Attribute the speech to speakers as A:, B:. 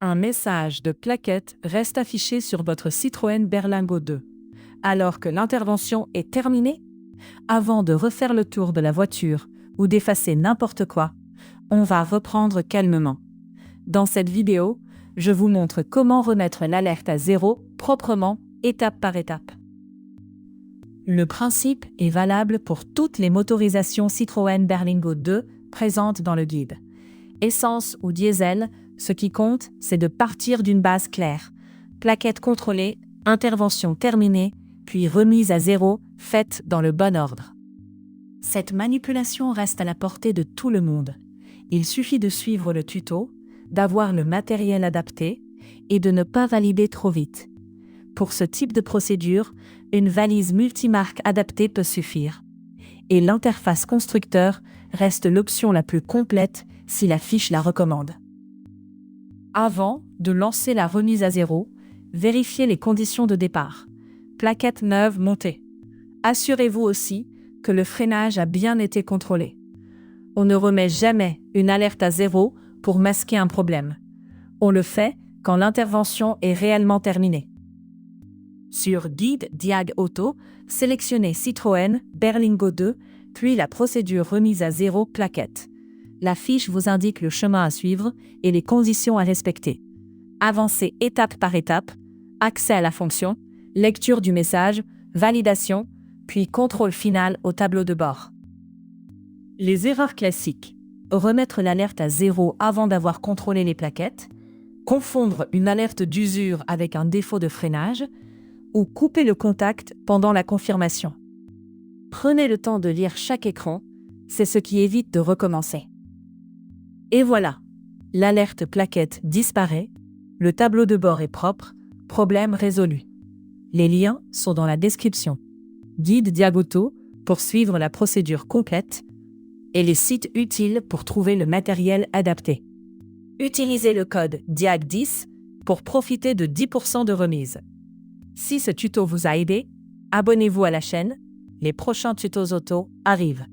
A: Un message de plaquette reste affiché sur votre Citroën Berlingo 2, alors que l'intervention est terminée. Avant de refaire le tour de la voiture ou d'effacer n'importe quoi, on va reprendre calmement. Dans cette vidéo, je vous montre comment remettre l'alerte à zéro proprement, étape par étape. Le principe est valable pour toutes les motorisations Citroën Berlingo 2 présentes dans le guide. Essence ou diesel, ce qui compte, c'est de partir d'une base claire. Plaquette contrôlée, intervention terminée, puis remise à zéro, faite dans le bon ordre. Cette manipulation reste à la portée de tout le monde. Il suffit de suivre le tuto, d'avoir le matériel adapté et de ne pas valider trop vite. Pour ce type de procédure, une valise multimarque adaptée peut suffire. Et l'interface constructeur reste l'option la plus complète si la fiche la recommande. Avant de lancer la remise à zéro, vérifiez les conditions de départ. Plaquette neuve montée. Assurez-vous aussi que le freinage a bien été contrôlé. On ne remet jamais une alerte à zéro pour masquer un problème. On le fait quand l'intervention est réellement terminée. Sur Guide Diag Auto, sélectionnez Citroën Berlingo 2, puis la procédure remise à zéro plaquette. La fiche vous indique le chemin à suivre et les conditions à respecter. Avancez étape par étape, accès à la fonction, lecture du message, validation, puis contrôle final au tableau de bord. Les erreurs classiques. Remettre l'alerte à zéro avant d'avoir contrôlé les plaquettes, confondre une alerte d'usure avec un défaut de freinage, ou couper le contact pendant la confirmation. Prenez le temps de lire chaque écran, c'est ce qui évite de recommencer. Et voilà, l'alerte plaquette disparaît, le tableau de bord est propre, problème résolu. Les liens sont dans la description. Guide Diag Auto pour suivre la procédure complète et les sites utiles pour trouver le matériel adapté. Utilisez le code DIAG10 pour profiter de 10% de remise. Si ce tuto vous a aidé, abonnez-vous à la chaîne, les prochains tutos auto arrivent.